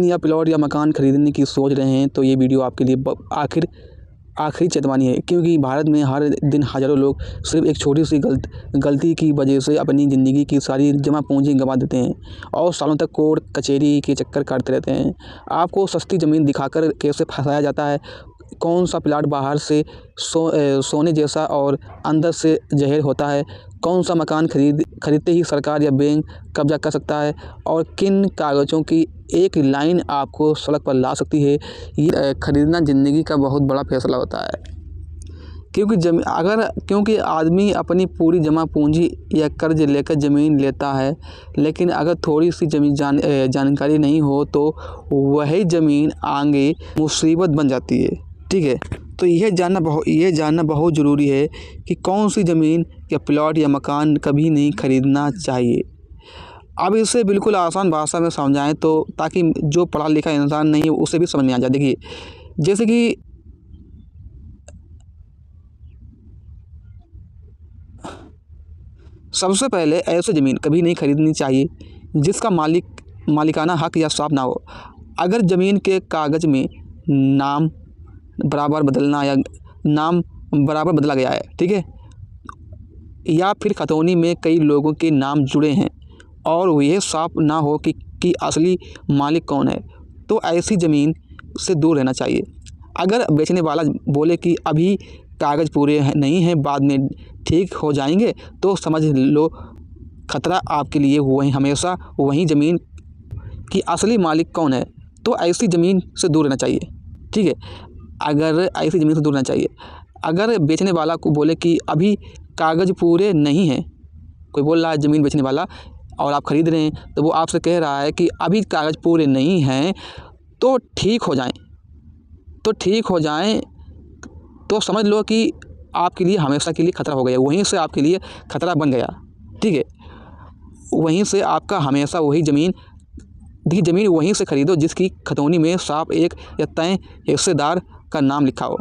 ज़मीन या प्लॉट या मकान खरीदने की सोच रहे हैं तो ये वीडियो आपके लिए आखिरी चेतावनी है, क्योंकि भारत में हर दिन हज़ारों लोग सिर्फ एक छोटी सी गलती की वजह से अपनी ज़िंदगी की सारी जमा पूंजी गंवा देते हैं और सालों तक कोर्ट कचहरी के चक्कर काटते रहते हैं। आपको सस्ती ज़मीन दिखाकर कैसे फंसाया जाता है, कौन सा प्लाट बाहर से सोने जैसा और अंदर से जहर होता है, कौन सा मकान खरीदते ही सरकार या बैंक कब्जा कर सकता है और किन कागज़ों की एक लाइन आपको सड़क पर ला सकती है। ये खरीदना ज़िंदगी का बहुत बड़ा फैसला होता है, क्योंकि आदमी अपनी पूरी जमा पूंजी या कर्ज लेकर ज़मीन लेता है, लेकिन अगर थोड़ी सी जानकारी नहीं हो तो वही ज़मीन आगे मुसीबत बन जाती है। ठीक है, तो यह जानना बहुत ज़रूरी है कि कौन सी ज़मीन या प्लॉट या मकान कभी नहीं खरीदना चाहिए। अब इसे बिल्कुल आसान भाषा में समझाएं तो ताकि जो पढ़ा लिखा इंसान नहीं है उसे भी समझ में आ जाए। देखिए, जैसे कि सबसे पहले ऐसी ज़मीन कभी नहीं खरीदनी चाहिए जिसका मालिकाना हक या साफ ना हो। अगर ज़मीन के कागज़ में नाम बराबर बदला गया है, ठीक है, या फिर खतौनी में कई लोगों के नाम जुड़े हैं और यह साफ ना हो कि असली मालिक कौन है, तो ऐसी ज़मीन से दूर रहना चाहिए। अगर बेचने वाला बोले कि अभी कागज़ पूरे नहीं हैं, बाद में ठीक हो जाएंगे, तो समझ लो खतरा आपके लिए हमेशा वही ज़मीन की असली मालिक कौन है, तो ऐसी ज़मीन से दूर रहना चाहिए। ठीक है, अगर बेचने वाला को बोले कि अभी कागज़ पूरे नहीं हैं, कोई बोल रहा है ज़मीन बेचने वाला और आप ख़रीद रहे हैं, तो वो आपसे कह रहा है कि अभी कागज़ पूरे नहीं हैं तो ठीक हो जाएं, तो समझ लो कि आपके लिए हमेशा के लिए खतरा हो गया, वहीं से आपके लिए खतरा बन गया। ठीक है, वहीं से आपका हमेशा वही ज़मीन वहीं से खरीदो जिसकी खतौनी में साफ एक या तय हिस्सेदार का नाम लिखा हो।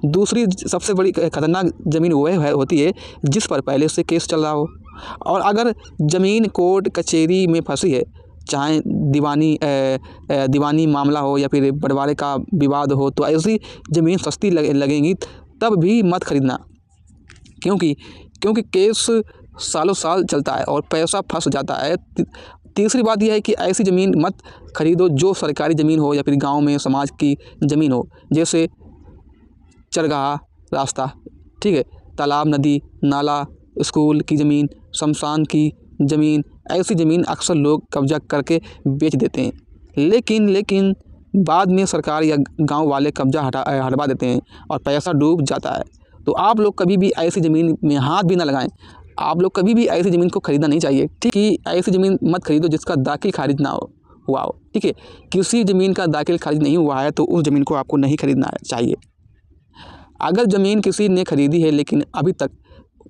दूसरी सबसे बड़ी खतरनाक ज़मीन वह होती है जिस पर पहले से केस चल रहा हो, और अगर ज़मीन कोर्ट कचहरी में फंसी है, चाहे दीवानी मामला हो या फिर बंटवारे का विवाद हो, तो ऐसी ज़मीन सस्ती लगेगी तब भी मत खरीदना, क्योंकि केस सालों साल चलता है और पैसा फंस जाता है। तीसरी बात यह है कि ऐसी ज़मीन मत खरीदो जो सरकारी ज़मीन हो या फिर गांव में समाज की ज़मीन हो, जैसे चरगाह रास्ता, ठीक है, तालाब, नदी, नाला, स्कूल की ज़मीन, शमशान की ज़मीन। ऐसी ज़मीन अक्सर लोग कब्जा करके बेच देते हैं, लेकिन बाद में सरकार या गांव वाले कब्जा हटवा देते हैं और पैसा डूब जाता है। तो आप लोग कभी भी ऐसी ज़मीन में हाथ भी ना लगाएं। आप लोग कभी भी ऐसी ज़मीन को खरीदना नहीं चाहिए। ठीक है, ऐसी ज़मीन मत खरीदो जिसका दाखिल खारिज ना हुआ हो। ठीक है, किसी ज़मीन का दाखिल खारिज नहीं हुआ है तो उस ज़मीन को आपको नहीं खरीदना चाहिए। अगर ज़मीन किसी ने खरीदी है लेकिन अभी तक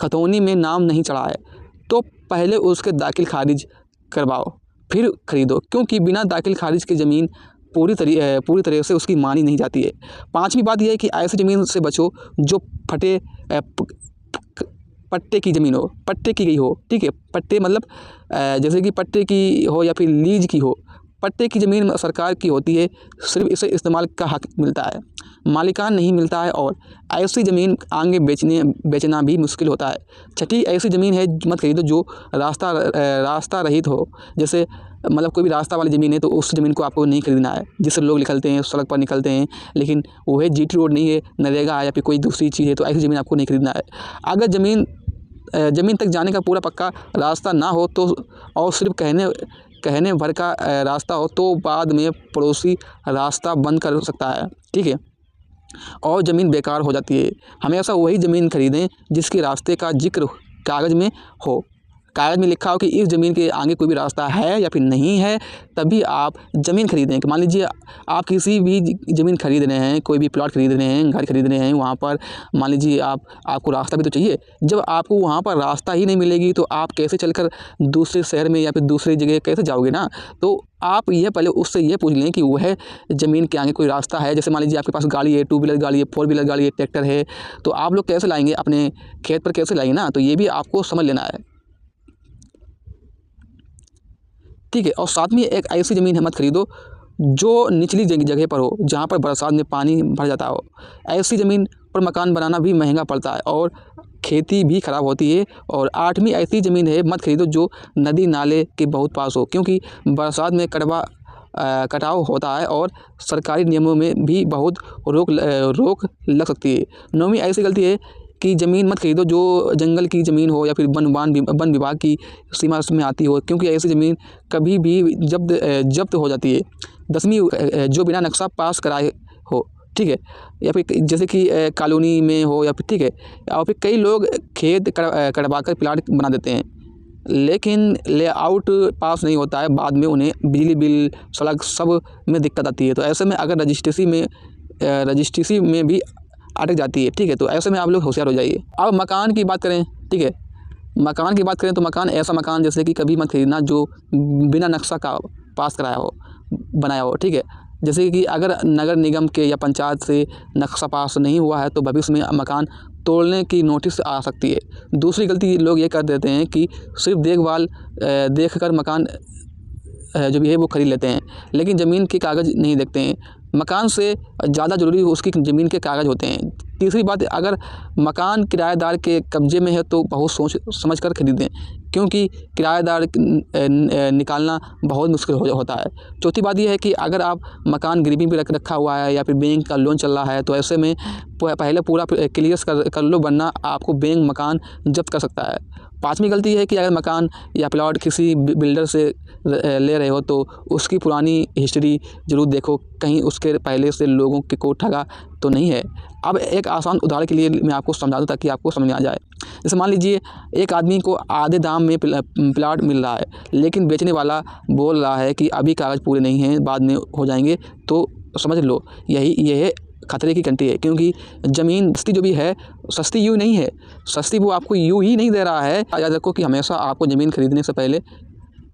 खतौनी में नाम नहीं चढ़ा है, तो पहले उसके दाखिल खारिज करवाओ फिर खरीदो, क्योंकि बिना दाखिल खारिज की ज़मीन पूरी तरह से उसकी मानी नहीं जाती है। पांचवी बात यह है कि ऐसी ज़मीन से बचो जो पट्टे की ज़मीन हो, पट्टे की गई हो। ठीक है, पट्टे मतलब जैसे कि पट्टे की हो या फिर लीज की हो। पट्टे की ज़मीन सरकार की होती है, सिर्फ इसे इस्तेमाल का हक मिलता है, मालिकान नहीं मिलता है, और ऐसी ज़मीन आगे बेचना भी मुश्किल होता है। छठी ऐसी ज़मीन है मत खरीदो जो रास्ता रहित हो, जैसे मतलब कोई भी रास्ता वाली ज़मीन है तो उस ज़मीन को आपको नहीं खरीदना है, जिससे लोग निकलते हैं, सड़क पर निकलते हैं, लेकिन वो है जीटी रोड नहीं है, नरेगा है या फिर कोई दूसरी चीज़ है, तो ऐसी ज़मीन आपको नहीं खरीदना है। अगर ज़मीन तक जाने का पूरा पक्का रास्ता ना हो तो और सिर्फ कहने भर का रास्ता हो, तो बाद में पड़ोसी रास्ता बंद कर सकता है। ठीक है, और ज़मीन बेकार हो जाती है। हमेशा वही ज़मीन खरीदें जिसके रास्ते का जिक्र कागज़ में हो, कागज़ में लिखा हो कि इस ज़मीन के आगे कोई भी रास्ता है या फिर नहीं है, तभी आप ज़मीन खरीदें। मान लीजिए आप किसी भी ज़मीन खरीद रहे हैं, कोई भी प्लॉट खरीद रहे हैं, घर खरीद रहे हैं, वहाँ पर मान लीजिए आपको रास्ता भी तो चाहिए। जब आपको वहाँ पर रास्ता ही नहीं मिलेगी तो आप कैसे चलकर दूसरे शहर में या फिर दूसरी जगह कैसे जाओगे ना। तो आप पहले उससे ये पूछ लें कि वह ज़मीन के आगे कोई रास्ता है। जैसे मान लीजिए आपके पास गाड़ी है, 2 व्हीलर गाड़ी है, 4 व्हीलर गाड़ी है, ट्रैक्टर है, तो आप लोग कैसे लाएंगे, अपने खेत पर कैसे लाएंगे ना, तो ये भी आपको समझ लेना है। ठीक है, और साथ में एक ऐसी ज़मीन मत खरीदो जो निचली जगह पर हो, जहाँ पर बरसात में पानी भर जाता हो, ऐसी ज़मीन पर मकान बनाना भी महंगा पड़ता है और खेती भी ख़राब होती है। और 8वीं ऐसी ज़मीन है मत खरीदो जो नदी नाले के बहुत पास हो, क्योंकि बरसात में कटाव होता है और सरकारी नियमों में भी बहुत रोक लग सकती है। 9वीं ऐसी गलती है कि ज़मीन मत खरीदो जो जंगल की ज़मीन हो या फिर वन विभाग की सीमा में आती हो, क्योंकि ऐसी ज़मीन कभी भी जब्त हो जाती है। 10वीं जो बिना नक्शा पास कराए हो, ठीक है, या फिर जैसे कि कॉलोनी में हो या फिर, ठीक है, और फिर कई लोग खेत कटवा कर प्लाट बना देते हैं, लेकिन लेआउट पास नहीं होता है। बाद में उन्हें बिजली बिल, सड़क सब में दिक्कत आती है। तो ऐसे में अगर रजिस्ट्री में भी अटक जाती है, ठीक है। तो ऐसे में आप लोग होशियार हो जाइए। अब मकान की बात करें, ठीक है, मकान की बात करें तो मकान ऐसा मकान जैसे कि कभी मत खरीदना जो बिना नक्शा का पास कराया हो, बनाया हो, ठीक है। जैसे कि अगर नगर निगम के या पंचायत से नक्शा पास नहीं हुआ है तो भविष्य में मकान तोड़ने की नोटिस आ सकती है। दूसरी गलती लोग ये कर देते हैं कि सिर्फ देखकर मकान जो भी है वो खरीद लेते हैं, लेकिन ज़मीन के कागज़ नहीं देखते हैं। मकान से ज़्यादा ज़रूरी उसकी ज़मीन के कागज़ होते हैं। तीसरी बात, अगर मकान किराएदार के कब्ज़े में है तो बहुत सोच समझ कर खरीदें, क्योंकि किराएदार निकालना बहुत मुश्किल होता है। चौथी बात यह है कि अगर आप मकान गिरवी पे रखा हुआ है या फिर बैंक का लोन चल रहा है तो ऐसे में पहले पूरा क्लियर कर लो, वरना आपको बैंक मकान जब्त कर सकता है। 5वीं गलती है कि अगर मकान या प्लॉट किसी बिल्डर से ले रहे हो तो उसकी पुरानी हिस्ट्री ज़रूर देखो, कहीं उसके पहले से लोगों को ठगा तो नहीं है। अब एक आसान उदाहरण के लिए मैं आपको समझा दूँ ताकि आपको समझ में आ जाए। जैसे मान लीजिए एक आदमी को आधे दाम में प्लॉट मिल रहा है, लेकिन बेचने वाला बोल रहा है कि अभी कागज़ पूरे नहीं हैं, बाद में हो जाएंगे। तो समझ लो यह खतरे की घंटी है, क्योंकि ज़मीन सस्ती जो भी है, सस्ती यूँ नहीं है, सस्ती वो आपको यूँ ही नहीं दे रहा है। याद रखो कि हमेशा आपको ज़मीन खरीदने से पहले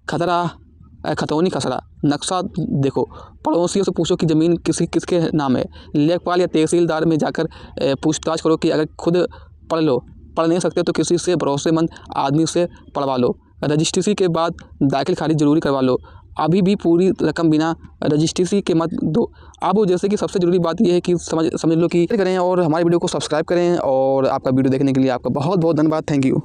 खतौनी खसरा नक्शा देखो, पड़ोसियों से पूछो कि ज़मीन किसके नाम है, लेखपाल या तहसीलदार में जाकर पूछताछ करो कि अगर खुद पढ़ नहीं सकते तो किसी से भरोसेमंद आदमी से पढ़वा लो। रजिस्ट्री के बाद दाखिल खारिज ज़रूरी करवा लो, अभी भी पूरी रकम बिना रजिस्ट्री के मत दो। अब जैसे कि सबसे ज़रूरी बात यह है कि समझ लो कि करें और हमारे वीडियो को सब्सक्राइब करें। और आपका वीडियो देखने के लिए आपका बहुत बहुत धन्यवाद। Thank you.